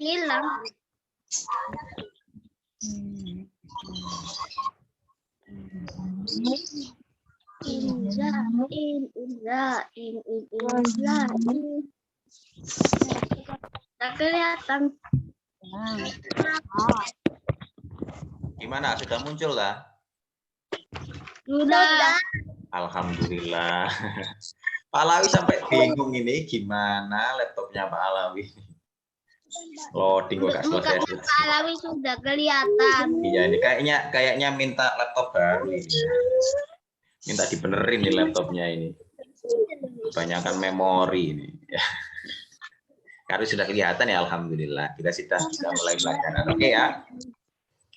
Hilang. Tak kelihatan. Gimana? Sudah muncul lah? Sudah. Alhamdulillah. Pak Alawi sampai bingung ini gimana laptopnya Pak Alawi. Loading kok gak selesai. Pak Alawi sudah kelihatan. Iya ini kayaknya minta laptop baru ini. Minta dibenerin nih laptopnya ini. Kebanyakan memori ini. Kalau sudah kelihatan ya alhamdulillah. Kita sudah bisa mulai pelajaran. Oke ya.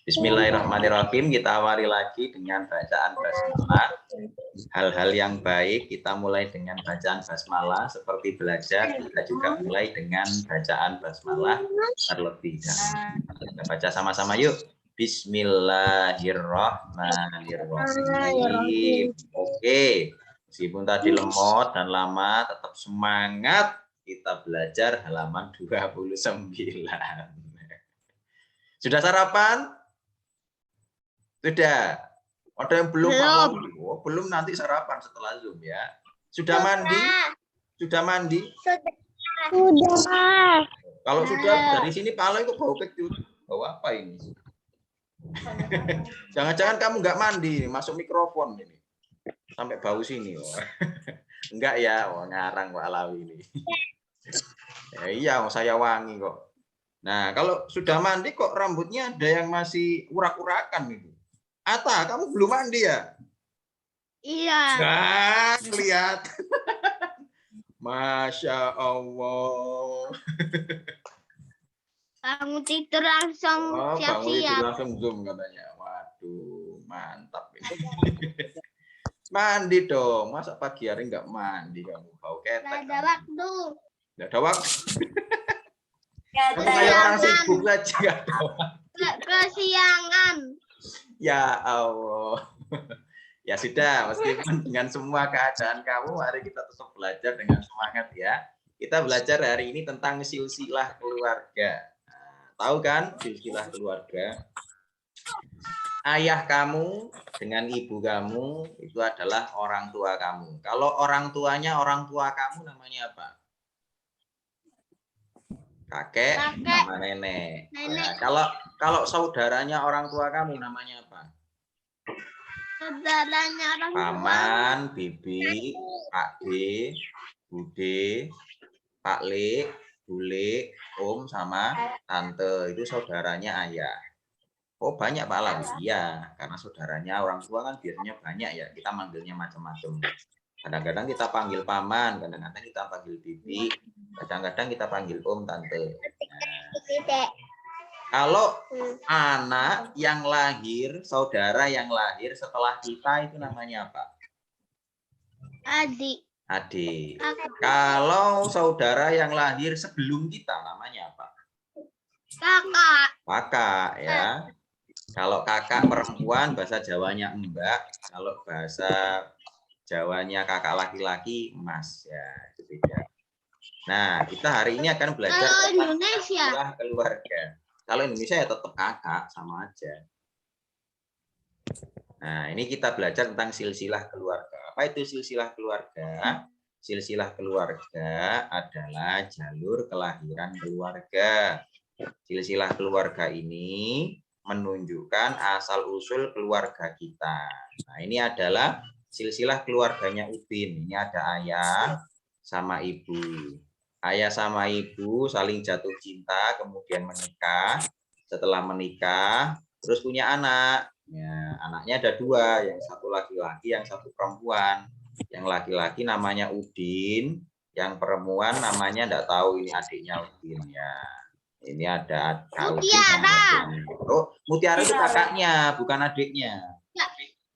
Bismillahirrahmanirrahim. Kita awali lagi dengan bacaan basmalah. Hal-hal yang baik kita mulai dengan bacaan basmalah. Seperti belajar kita juga mulai dengan bacaan basmalah terlebih dahulu. Kita baca sama-sama yuk. Bismillahirrahmanirrahim. Oke. Meskipun tadi lemot dan lama, tetap semangat. Kita belajar halaman 29. Sudah sarapan? Sudah. Ada yang belum? Oh, belum, nanti sarapan setelah Zoom ya. Sudah mandi? Sudah mandi? Sudah. Kalau sudah, dari sini Pak Alawi kok bau kecut. Bau apa ini? Jangan-jangan kamu nggak mandi, masuk mikrofon ini. Sampai bau sini. Oh. Enggak ya, oh, ngarang Pak Alawi ini. Ya, iya, saya wangi kok. Nah, kalau sudah mandi kok rambutnya ada yang masih urak-urakan gitu. Ata, kamu belum mandi ya? Iya. Nah, lihat. Masya Allah. Kamu tidur langsung siap-siap. Langsung Zoom katanya. Waduh, mantap ini. Mandi dong. Masa pagi hari nggak mandi kamu? Bau ketek. Nggak ada waktu. Nggak ada waktu. Kamu kayak orang sibuk saja. Kesiangan. Ya Allah. Ya sudah, meskipun dengan semua keadaan kamu, mari kita tetap belajar dengan semangat ya. Kita belajar hari ini tentang silsilah keluarga. Nah, tahu kan silsilah keluarga? Ayah kamu dengan ibu kamu itu adalah orang tua kamu. Kalau orang tuanya orang tua kamu namanya apa? Kakek, sama nenek. Nah, kalau saudaranya orang tua kamu namanya apa? Saudaranya orang tua. Paman, bibi, Pak D, Bude, Pak Le, Bule, Om sama tante. Itu saudaranya ayah. Oh banyak Pak Alawi? Iya, karena saudaranya orang tua kan biasanya banyak ya. Kita manggilnya macam-macam. Kadang-kadang kita panggil paman, kadang-kadang kita panggil bibi, kadang-kadang kita panggil om, tante. Nah, kalau anak yang lahir, saudara yang lahir setelah kita itu namanya apa? Adik. Adik. Kalau saudara yang lahir sebelum kita namanya apa? Kakak. Kakak ya. Kalau kakak perempuan bahasa Jawanya mbak, kalau bahasa Jawanya kakak laki-laki mas ya, itu beda. Nah, kita hari ini akan belajar tentang Indonesia keluarga. Kalau Indonesia ya tetap kakak sama aja. Nah, ini kita belajar tentang silsilah keluarga. Apa itu silsilah keluarga? Silsilah keluarga adalah jalur kelahiran keluarga. Silsilah keluarga ini menunjukkan asal-usul keluarga kita. Nah, ini adalah silsilah keluarganya Udin. Ini ada ayah sama ibu. Ayah sama ibu saling jatuh cinta, kemudian menikah. Setelah menikah, terus punya anak. Ya, anaknya ada dua, yang satu laki-laki, yang satu perempuan. Yang laki-laki namanya Udin, yang perempuan namanya enggak tahu ini adiknya Udin ya. Ini ada Mutiara. Oh, Mutiara itu kakaknya, bukan adiknya. Ya,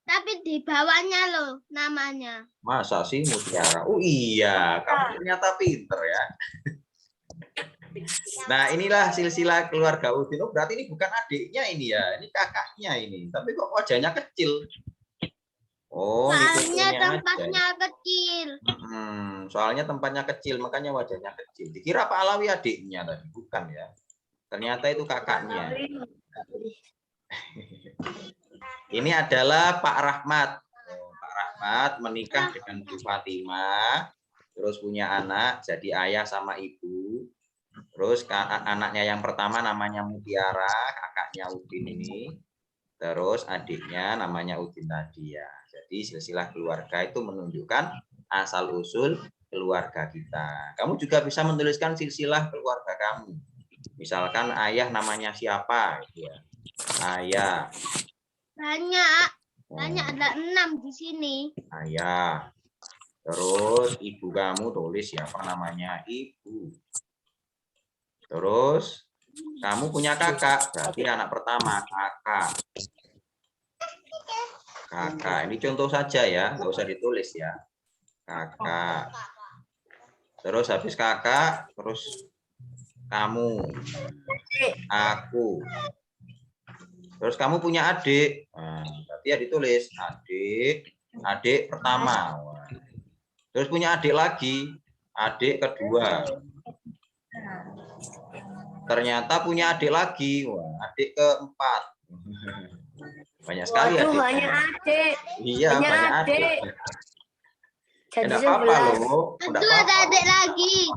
tapi di bawahnya loh namanya. Masa sih Mutiara? Oh iya, kamu ternyata pinter ya. Nah, inilah silsilah keluarga Udin. Oh, berarti ini bukan adiknya ini ya, ini kakaknya ini. Tapi kok wajahnya kecil? Oh, ini Soalnya fotonya tempatnya aja. kecil. Soalnya tempatnya kecil, makanya wajahnya kecil. Dikira Pak Alawi adiknya tadi, bukan ya? Ternyata itu kakaknya. Ini adalah Pak Rahmat. Pak Rahmat menikah dengan Bu Fatimah, terus punya anak, jadi ayah sama ibu. Terus anaknya yang pertama namanya Mutiara, kakaknya Udin ini. Terus adiknya namanya Udin Nadia. Jadi silsilah keluarga itu menunjukkan asal-usul keluarga kita. Kamu juga bisa menuliskan silsilah keluarga kamu. Misalkan ayah namanya siapa? Ya. Ayah. Banyak ada 6 di sini. Ayah. Terus ibu kamu tulis siapa namanya? Ibu. Terus kamu punya kakak, berarti anak pertama kakak. Kakak, ini contoh saja ya, nggak usah ditulis ya. Kakak. Terus habis kakak, terus kamu, aku. Terus kamu punya adik, nah, berarti ya ditulis adik pertama. Terus punya adik lagi, adik kedua. Ternyata punya adik lagi, adik keempat. Banyak sekali adik. Banyak adik. Iya, banyak adik. Jadi Enggak apa-apa loh. Itu ada adik lagi.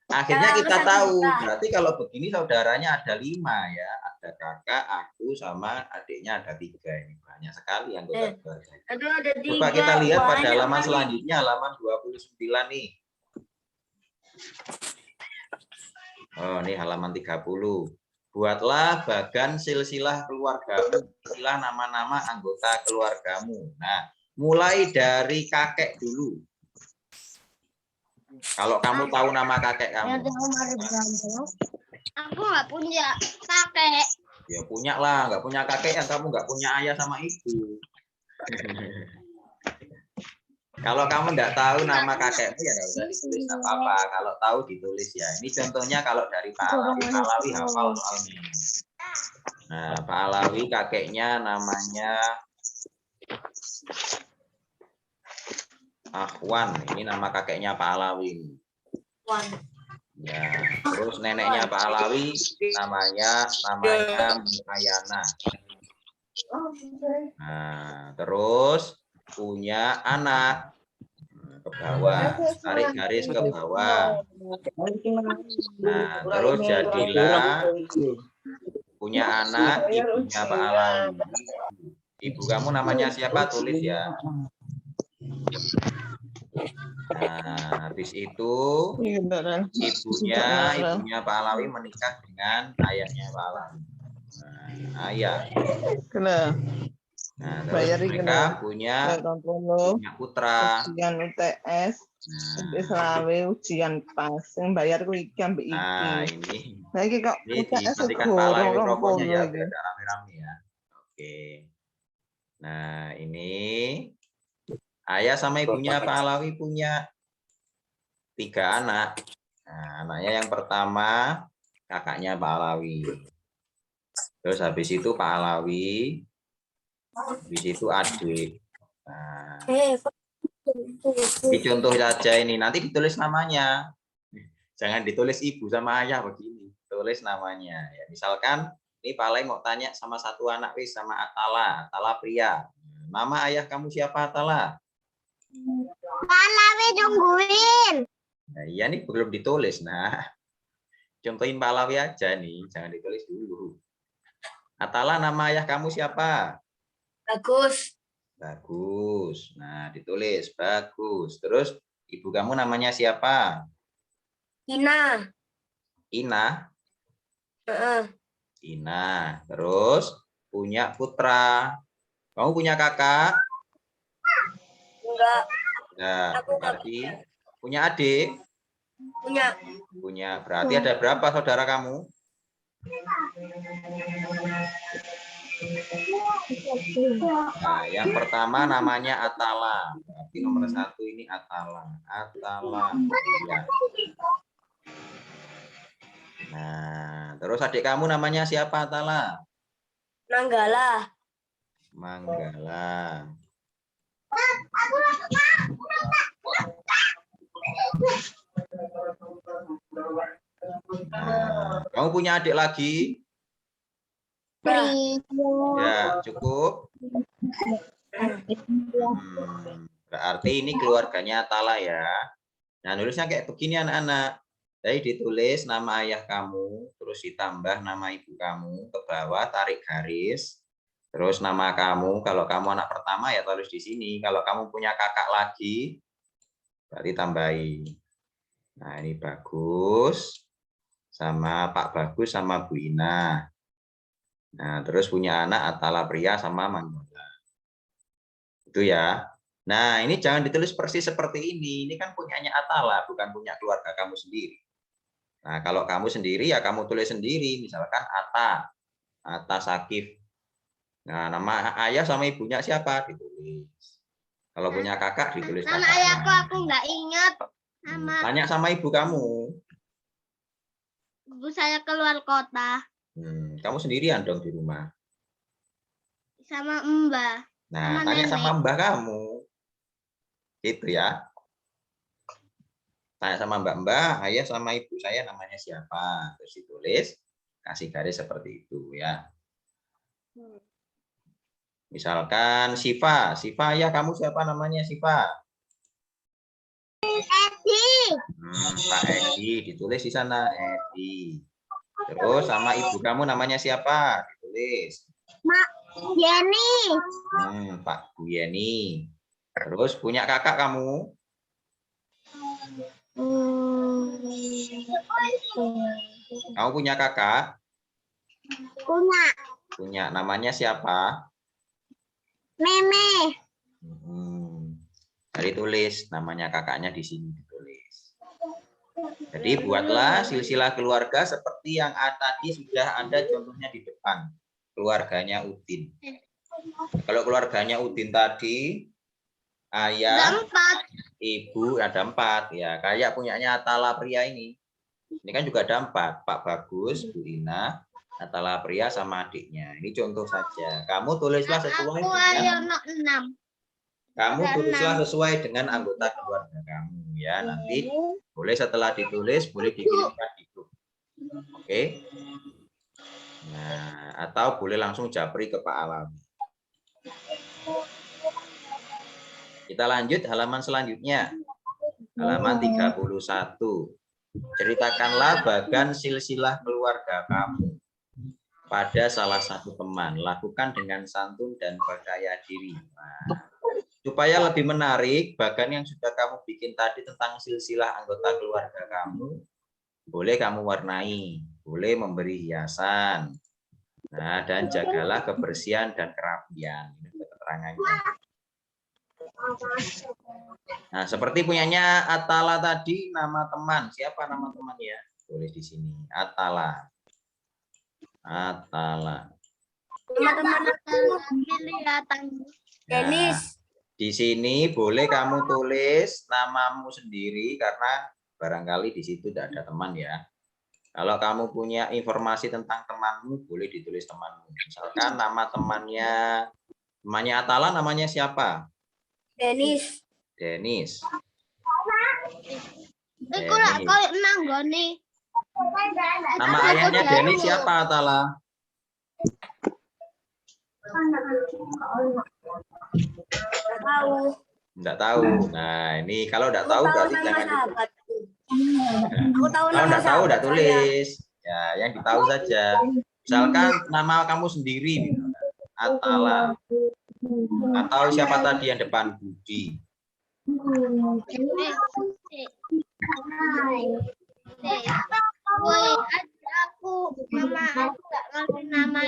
Akhirnya kita tahu, berarti kalau begini saudaranya ada 5 ya. Ada kakak, aku, sama adiknya ada 3. Ini banyak sekali anggota keluarga. Coba kita lihat pada halaman selanjutnya, halaman 29 nih. Oh, ini halaman 30. Buatlah bagan silsilah keluargamu, silsilah nama-nama anggota keluargamu. Nah, mulai dari kakek dulu. Kalau kamu tahu nama kakek kamu. Aku nggak punya kakek. Ya punya lah, nggak punya kakek yang kamu nggak punya ayah sama ibu. Kalau kamu nggak tahu nama kakekmu ya nggak usah ditulis apa-apa. Kalau tahu ditulis ya. Ini contohnya kalau dari Pak Alawi. Pak Alawi hafal soalnya. Nah, Pak Alawi kakeknya namanya Ahwan. Ini nama kakeknya Pak Alawi. Ya, terus neneknya Pak Alawi namanya Mukayana. Nah, terus punya anak ke bawah, tarik garis ke bawah. Nah, terus jadilah punya anak ibunya Pak Alawi. Ibu kamu namanya siapa? Tulis ya. Nah, habis itu ibunya Pak Alawi menikah dengan ayahnya Pak Alawi. Nah, ayah. Nah, terus mereka punya putra. Ujian UTS, ujian pas, yang bayar ku iki ambek iki. Nah, ini. Lagi kok Ini dimatikan Pak Alawi rokoknya ya, biar ada rame-rame ya. Oke. Nah, ini ayah sama ibunya Pak Alawi punya 3 anak. Nah, anaknya yang pertama kakaknya Pak Alawi. Terus habis itu Pak Alawi. Habis itu adik. Nah, ini contoh saja ini. Nanti ditulis namanya. Jangan ditulis ibu sama ayah begini. Tulis namanya. Ya, misalkan ini Pak Alawi mau tanya sama satu anak wis sama Atala pria. Nama ayah kamu siapa Atala? Pak Alawi nungguin. Nah, iya nih belum ditulis. Nah, contohin Pak Alawi aja nih, jangan ditulis dulu. Atala, nama ayah kamu siapa? Bagus. Bagus. Nah, ditulis bagus. Terus ibu kamu namanya siapa? Ina. Ina. Ina. Terus punya putra. Kamu punya kakak? Enggak. Nah, berarti punya adik? Punya. Punya. Berarti ada berapa saudara kamu? Nah, yang pertama namanya Atala. Berarti nomor 1 ini Atala. Atala. Ya. Nah, terus adik kamu namanya siapa, Atala? Nanggala. Manggala. Nah, kamu punya adik lagi? Ya, cukup. Berarti ini keluarganya Atala ya. Nah, nulisnya kayak begini anak-anak. Jadi ditulis nama ayah kamu, terus ditambah nama ibu kamu, ke bawah tarik garis. Terus nama kamu, kalau kamu anak pertama ya tulis di sini. Kalau kamu punya kakak lagi, berarti tambahin. Nah, ini Bagus sama Pak Bagus sama Bu Ina. Nah, terus punya anak Atala Pria sama Manggala. Itu ya. Nah, ini jangan ditulis persis seperti ini. Ini kan punyanya Atala, bukan punya keluarga kamu sendiri. Nah, kalau kamu sendiri ya kamu tulis sendiri. Misalkan Atta Sakif. Nah, nama ayah sama ibunya siapa? Ditulis. Kalau punya kakak ditulis Nama kakaknya. ayahku aku nggak ingat. Nama Tanya sama ibu kamu. ibu saya keluar kota Kamu sendirian dong di rumah. sama Mbah. Nah, Sama tanya nenek. sama mbah kamu. Gitu ya. Tanya sama mbak-mbak, ayah sama ibu saya namanya siapa. Terus ditulis, kasih garis seperti itu ya. Misalkan Siva. Siva, ayah kamu siapa namanya Siva? Pak Edi, ditulis di sana Edi. Terus sama ibu kamu namanya siapa? Ditulis. Jenny. Pak Bu Yeni. Terus punya kakak kamu? Kamu punya kakak? Punya. Namanya siapa? Meme. Jadi tulis namanya kakaknya di sini ditulis. Jadi buatlah silsilah keluarga seperti yang tadi sudah ada contohnya di depan. Keluarganya Udin. Kalau keluarganya Udin tadi, ayah, ibu ada 4 ya. Kayak punyanya Atala Pria ini. Ini kan juga ada 4. Pak Bagus, Bu Ina, Atala Pria sama adiknya. Ini contoh saja. Kamu tulislah sesuai dengan sesuai dengan anggota keluarga kamu ya. Nanti boleh setelah ditulis boleh dikirimkan di grup. Oke. Nah, atau boleh langsung japri ke Pak Alam. Kita lanjut halaman selanjutnya. Halaman 31. Ceritakanlah bagan silsilah keluarga kamu pada salah satu teman. Lakukan dengan santun dan percaya diri. Nah, supaya lebih menarik, bagan yang sudah kamu bikin tadi tentang silsilah anggota keluarga kamu, boleh kamu warnai, boleh memberi hiasan. Nah, dan jagalah kebersihan dan kerapian. Ini keterangannya. Nah, seperti punyanya Atala tadi, nama teman. Siapa nama temannya? Tulis di sini. Atala. Atala. Teman-teman Denis. Di sini boleh kamu tulis namamu sendiri karena barangkali di situ tidak ada teman ya. Kalau kamu punya informasi tentang temanmu, boleh ditulis temanmu. Misalkan nama temannya Atala namanya siapa? Denis. Denis. Nama ayahnya Denis siapa, Atala? Enggak tahu. Nah, ini kalau enggak tahu berarti jangan ditulis. Kalau enggak tahu enggak tulis. Ya, yang ditahu saja. Misalkan nama kamu sendiri, Atala. Atau siapa tadi yang depan? Budi. Aku nggak ngerti nama.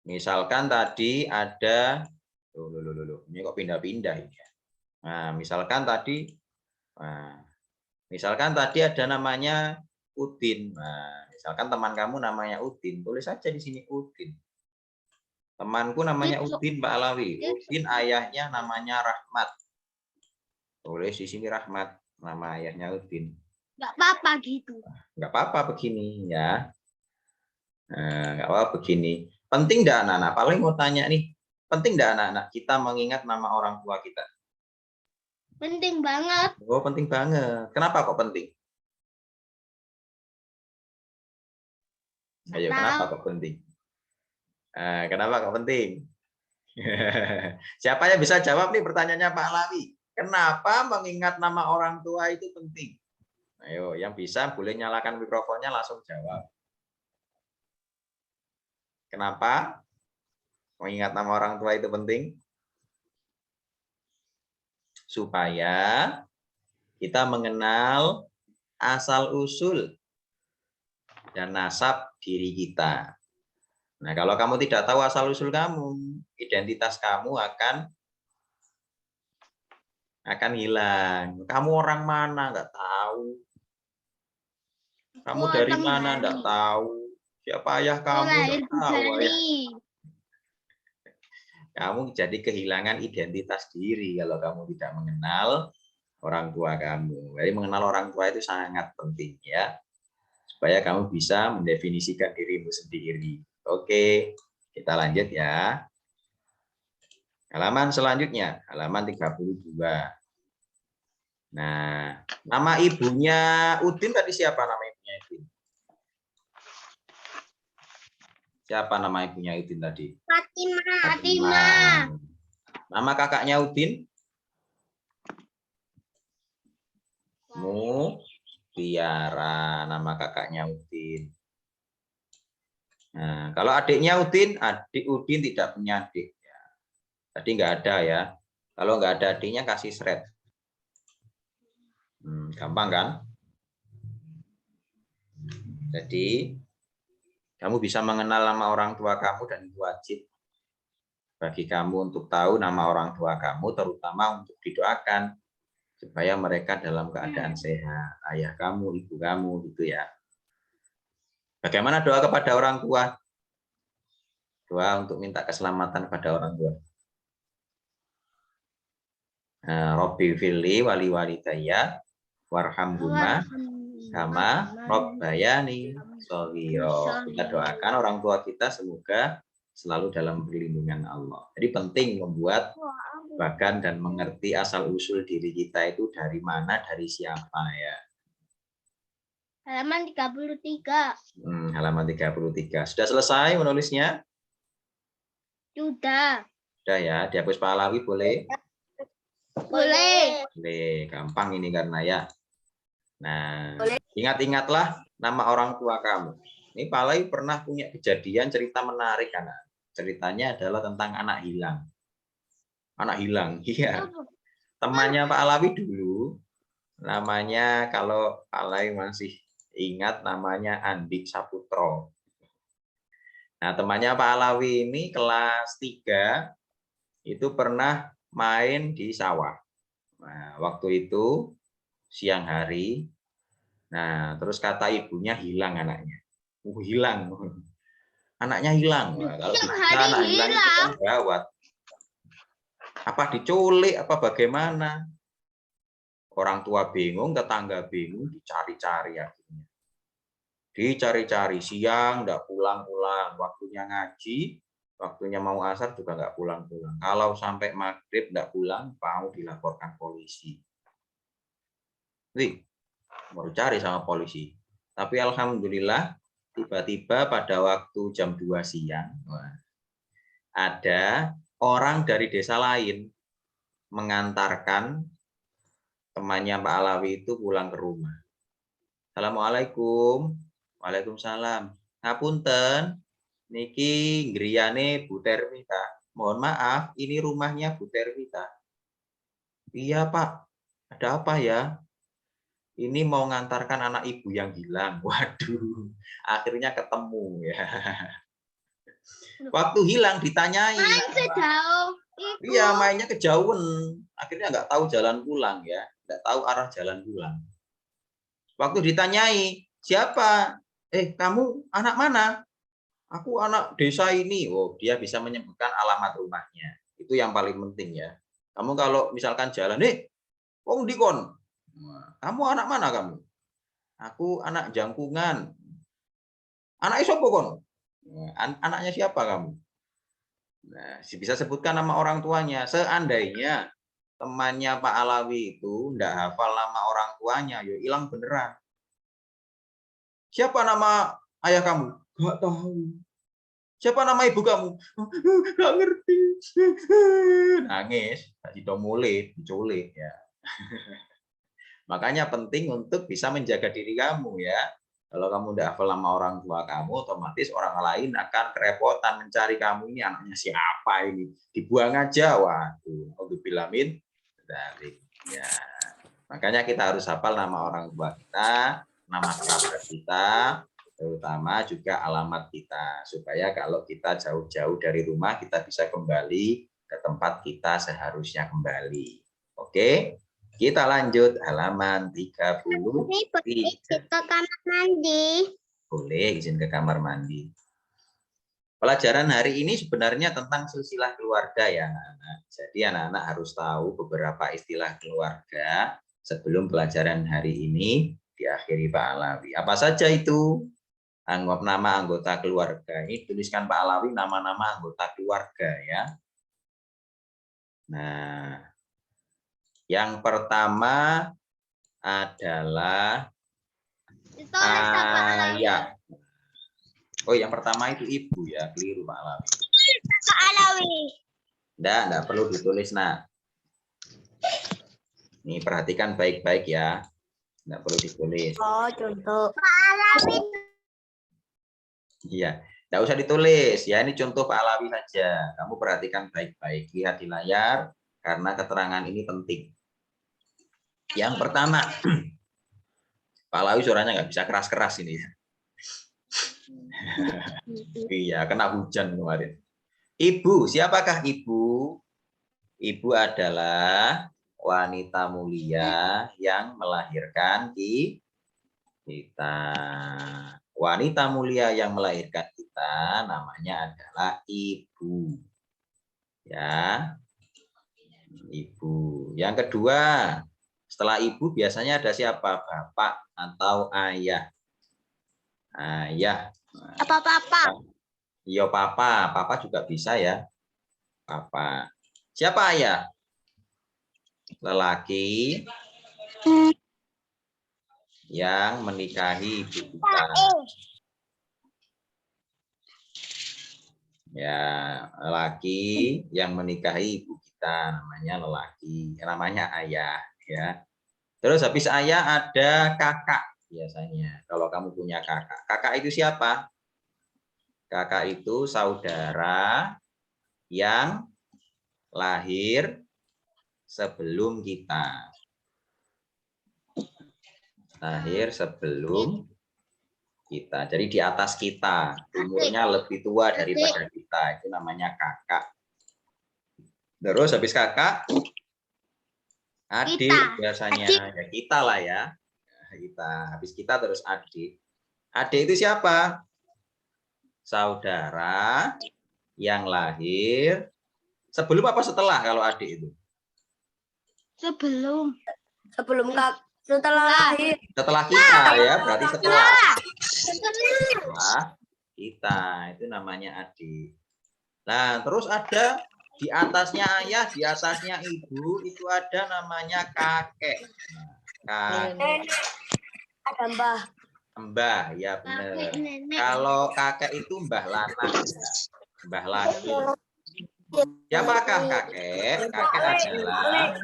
Misalkan tadi ada, ini kok pindah-pindah ini ya. Nah, misalkan tadi ada namanya Udin. Nah, misalkan teman kamu namanya Udin, tulis saja di sini Udin. Temanku namanya Gitu. Udin, Mbak Alawi. Udin ayahnya namanya Rahmat. Tulis di sini Rahmat, nama ayahnya Udin. Nggak apa-apa gitu. Nggak apa-apa begini ya. Nah, nggak apa-apa begini. Penting nggak anak-anak? Paling mau tanya nih, penting nggak anak-anak kita mengingat nama orang tua kita? Penting banget. Oh, penting banget. Kenapa kok penting? Ayo, kenapa kok penting? Kenapa kok penting? Siapa yang bisa jawab nih pertanyaannya Pak Alawi? Kenapa mengingat nama orang tua itu penting? Ayo, yang bisa boleh nyalakan mikrofonnya langsung jawab. Kenapa mengingat nama orang tua itu penting? Supaya kita mengenal asal-usul dan nasab diri kita. Nah, kalau kamu tidak tahu asal-usul kamu, identitas kamu akan hilang. Kamu orang mana? Nggak tahu. Kamu Oh, dari orang mana? Bali. Nggak tahu. Siapa ayah kamu? Lahir Nggak di tahu. Ayah. Bali. Kamu jadi kehilangan identitas diri kalau kamu tidak mengenal orang tua kamu. Jadi mengenal orang tua itu sangat penting ya. Supaya kamu bisa mendefinisikan dirimu sendiri. Oke, kita lanjut ya. Halaman selanjutnya, halaman 32. Nah, nama ibunya Udin tadi siapa nama ibunya Udin? Siapa nama ibunya Udin tadi? Fatimah. Nama kakaknya Udin? Mutiara, nama kakaknya Udin. Nah, kalau adiknya Udin, adik Udin tidak punya adik. Tadi nggak ada ya. Kalau nggak ada adiknya kasih seret. Gampang kan? Jadi kamu bisa mengenal nama orang tua kamu dan itu wajib bagi kamu untuk tahu nama orang tua kamu, terutama untuk didoakan supaya mereka dalam keadaan sehat. Ayah kamu, ibu kamu, gitu ya. Bagaimana doa kepada orang tua? Doa untuk minta keselamatan kepada orang tua. Robbi fili wali walidayya warhamhuma kama robbayani shaghira. Kita doakan orang tua kita semoga selalu dalam perlindungan Allah. Jadi penting membuat bagan dan mengerti asal-usul diri kita itu dari mana, dari siapa ya. Halaman 33. Halaman 33. Sudah selesai menulisnya? Sudah. Sudah ya, dihapus Pak Alawi boleh? Boleh. Boleh, gampang ini karena ya. Nah, Boleh. ingat-ingatlah nama orang tua kamu. Ini Pak Alawi pernah punya kejadian cerita menarik anak. Ceritanya adalah tentang anak hilang. Anak hilang, iya. Temannya Pak Alawi dulu, namanya kalau Pak Alawi masih ingat namanya Andik Saputro. Nah, temannya Pak Alawi ini kelas 3 itu pernah main di sawah. Nah, waktu itu siang hari. Nah, terus kata ibunya hilang anaknya. Hilang. Anaknya hilang. Nah, kalau bisa anak hilang itu kan gawat. Apa diculik, apa bagaimana? Orang tua bingung, tetangga bingung, dicari-cari akhirnya. Dicari-cari siang, enggak pulang-pulang. Waktunya ngaji, waktunya mau asar juga enggak pulang-pulang. Kalau sampai maghrib enggak pulang, mau dilaporkan polisi. Wih, baru cari sama polisi. Tapi alhamdulillah, tiba-tiba pada waktu jam 2 siang, ada orang dari desa lain mengantarkan temannya Pak Alawi itu pulang ke rumah. Assalamualaikum. Waalaikumsalam. Ngapunten, niki griyane Bu Termita. Mohon maaf, ini rumahnya Bu Termita. Iya Pak, ada apa ya? Ini mau ngantarkan anak ibu yang hilang. Waduh, akhirnya ketemu ya. Waktu hilang ditanyai. Main sejauh itu. Iya, mainnya kejauhan. Akhirnya nggak tahu jalan pulang ya, nggak tahu arah jalan pulang. Waktu ditanyai, Siapa? Kamu anak mana? Aku anak desa ini. Oh, dia bisa menyebutkan alamat rumahnya. Itu yang paling penting ya. Kamu kalau misalkan jalan, wong dikon. Kamu anak mana kamu? Aku anak Jangkungan. Anak sapa kon? Anaknya siapa kamu? Nah, bisa sebutkan nama orang tuanya. Seandainya temannya Pak Alawi itu enggak hafal nama orang tuanya, yo hilang beneran. Siapa nama ayah kamu? Enggak tahu. Siapa nama ibu kamu? Enggak ngerti. Nangis, kasih mulai, diculik ya. Makanya penting untuk bisa menjaga diri kamu ya. Kalau kamu udah hafal nama orang tua kamu, otomatis orang lain akan kerepotan mencari kamu, ini anaknya siapa ini. Dibuang aja, waduh. Auzubillamin dari ya. Makanya kita harus hafal nama orang tua kita, nama kerabat kita, terutama juga alamat kita. Supaya kalau kita jauh-jauh dari rumah, kita bisa kembali ke tempat kita seharusnya kembali. Oke? Kita lanjut halaman 30. Ini boleh ke kamar mandi. Boleh izin ke kamar mandi. Pelajaran hari ini sebenarnya tentang silsilah keluarga ya anak-anak. Jadi anak-anak harus tahu beberapa istilah keluarga sebelum pelajaran hari ini diakhiri Pak Alawi. Apa saja itu? Nama anggota keluarga. Ini tuliskan Pak Alawi nama-nama anggota keluarga ya. Nah, yang pertama adalah ayah. Oh, yang pertama itu ibu ya, keliru Pak Alawi. Pak Alawi. Enggak perlu ditulis, nak. Nih, perhatikan baik-baik ya. Enggak perlu ditulis. Oh, contoh. Pak Alawi. Iya, enggak usah ditulis ya. Ini contoh Pak Alawi saja. Kamu perhatikan baik-baik, lihat di layar karena keterangan ini penting. Yang pertama, Pak Alawi suaranya nggak bisa keras-keras ini. Iya, kena hujan kemarin. Ibu, siapakah ibu? Ibu adalah wanita mulia yang melahirkan kita. Wanita mulia yang melahirkan kita namanya adalah ibu. Ya. Ibu. Yang kedua, setelah ibu biasanya ada siapa? Bapak atau ayah. Ayah. Papa. Iya papa. Papa juga bisa ya. Papa. Siapa ayah? Lelaki yang menikahi ibu kita. Ya, lelaki yang menikahi ibu kita namanya lelaki. Namanya ayah ya. Terus habis ayah ada kakak biasanya. Kalau kamu punya kakak. Kakak itu siapa? Kakak itu saudara yang lahir sebelum kita. Lahir sebelum kita. Jadi di atas kita. Umurnya lebih tua daripada kita. Itu namanya kakak. Terus habis kakak, adik biasanya. Ya kita lah ya. Kita. Habis kita terus adik. Adik itu siapa? Saudara yang lahir sebelum apa setelah kalau adik itu? Sebelum Setelah lahir. Setelah kita ya, berarti setelah kita. Itu namanya adik. Nah, terus ada di atasnya ayah, di atasnya ibu, itu ada namanya kakek. Nah, kakek. Ada mbah. Mbah, ya benar. Kalau kakek itu mbah lanang, mbah laki. Siapakah kakek? Kakek adalah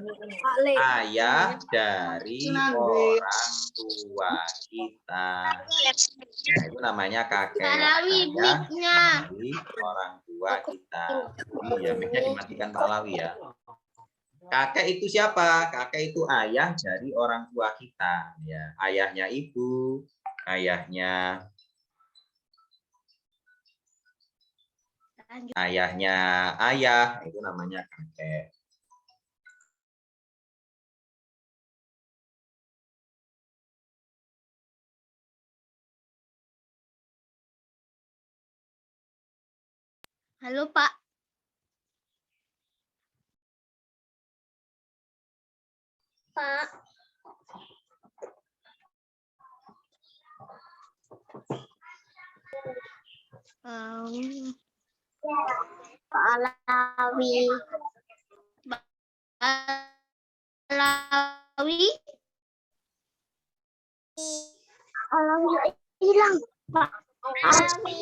ayah dari orang tua kita. Nah, itu namanya kakek. Ayah dari orang tua kita. Iya, mic-nya dimatikan Pak Alawi ya. Kakek itu siapa? Kakek itu ayah dari orang tua kita. Ya, ayahnya ibu, ayahnya ayah, itu namanya kakek. Halo, Pak. Pak. Pak Alawi. Alawi. Alawi hilang. Pak Alawi.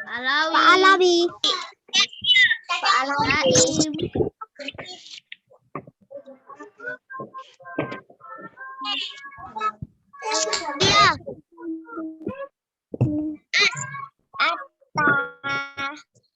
Alawi. Pak Alawi. Pak Alawi.